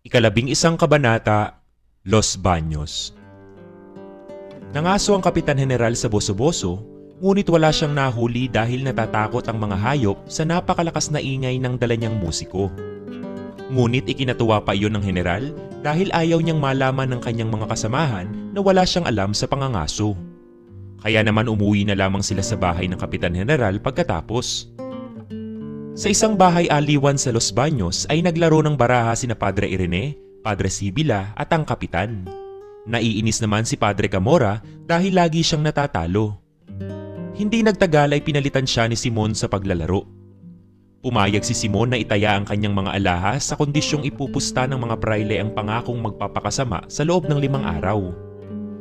Ikalabing-isang kabanata, Los Baños. Nangaso ang Kapitan General sa boso-boso, ngunit wala siyang nahuli dahil natatakot ang mga hayop sa napakalakas na ingay ng dala niyang musiko. Ngunit ikinatuwa pa iyon ng general dahil ayaw niyang malaman ng kanyang mga kasamahan na wala siyang alam sa pangangaso. Kaya naman umuwi na lamang sila sa bahay ng Kapitan General pagkatapos. Sa isang bahay aliwan sa Los Baños ay naglaro ng baraha sina Padre Irene, Padre Sibila at ang Kapitan. Naiinis naman si Padre Camora dahil lagi siyang natatalo. Hindi nagtagal ay pinalitan siya ni Simon sa paglalaro. Pumayag si Simon na itaya ang kanyang mga alahas sa kondisyong ipupusta ng mga praile ang pangakong magpapakasama sa loob ng 5 araw.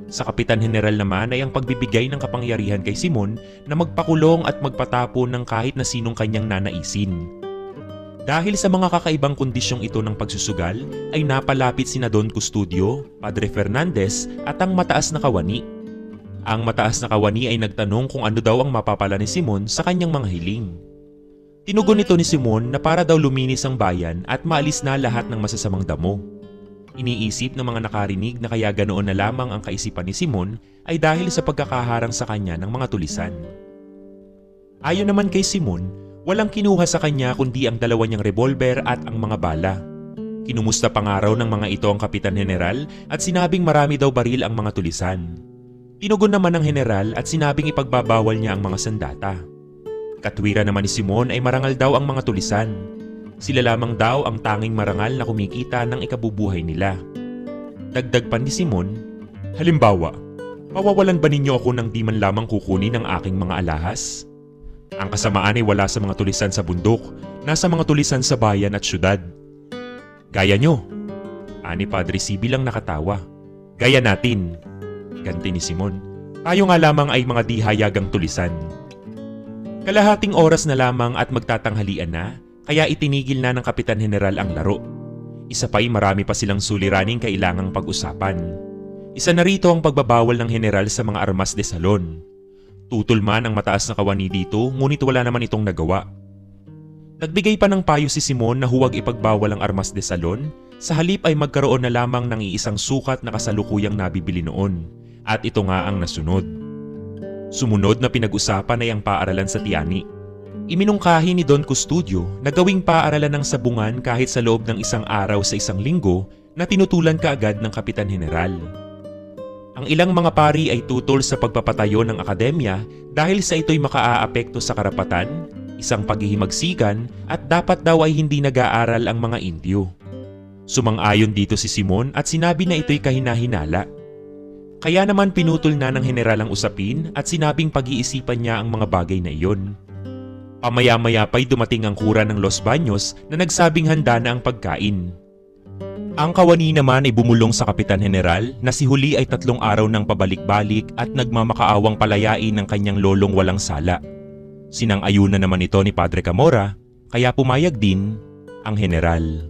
Sa Kapitan General naman ay ang pagbibigay ng kapangyarihan kay Simon na magpakulong at magpatapon ng kahit na sinong kanyang nanaisin. Dahil sa mga kakaibang kondisyong ito ng pagsusugal ay napalapit sina Don Custodio, Padre Fernandez at ang mataas na kawani. Ang mataas na kawani ay nagtanong kung ano daw ang mapapala ni Simon sa kanyang mga hiling. Tinugon nito ni Simon na para daw luminis ang bayan at maalis na lahat ng masasamang damo. Iniisip ng mga nakarinig na kaya ganoon na lamang ang kaisipan ni Simon ay dahil sa pagkakaharang sa kanya ng mga tulisan. Ayon naman kay Simon, walang kinuha sa kanya kundi ang 2 niyang revolver at ang mga bala. Kinumusta pa nga raw ng mga ito ang Kapitan General at sinabing marami daw baril ang mga tulisan. Tinugon naman ng general at sinabing ipagbabawal niya ang mga sandata. Katwiran naman ni Simon ay marangal daw ang mga tulisan. Sila lamang daw ang tanging marangal na kumikita ng ikabubuhay nila. Dagdag pa ni Simon, halimbawa, pawawalan ba ninyo ako ng di man lamang kukunin ang aking mga alahas? Ang kasamaan ay wala sa mga tulisan sa bundok, nasa mga tulisan sa bayan at syudad. Gaya nyo, ani Padre Sibilang nakatawa. Gaya natin, ganti ni Simon. Tayo nga lamang ay mga dihayagang tulisan. Kalahating oras na lamang at magtatanghalian na, kaya itinigil na ng Kapitan General ang laro. Isa pa'y marami pa silang suliraning kailangang pag-usapan. Isa na rito ang pagbabawal ng general sa mga armas de salon. Tutol man ang mataas na kawani dito, ngunit wala naman itong nagawa. Nagbigay pa ng payo si Simon na huwag ipagbawal ang armas de salon, sa halip ay magkaroon na lamang ng iisang sukat na kasalukuyang nabibili noon. At ito nga ang nasunod. Sumunod na pinag-usapan ay ang paaralan sa Tiani. Iminungkahi ni Don Custodio na gawing paaralan ng sabungan kahit sa loob ng 1 araw sa 1 linggo na tinutulan kaagad ng Kapitan General. Ang ilang mga pari ay tutol sa pagpapatayo ng akademya dahil sa ito'y makaaapekto sa karapatan, isang paghihimagsikan at dapat daw ay hindi nag-aaral ang mga Indio. Sumang-ayon dito si Simon at sinabi na ito'y kahinahinala. Kaya naman pinutol na ng general ang usapin at sinabing pag-iisipan niya ang mga bagay na iyon. Pamaya-maya pa'y dumating ang kura ng Los Baños na nagsabing handa na ang pagkain. Ang kawani naman ay bumulong sa Kapitan General na si Huli ay 3 araw ng pabalik-balik at nagmamakaawang palayain ng kanyang lolong walang sala. Sinang-ayunan naman ito ni Padre Camora, kaya pumayag din ang general.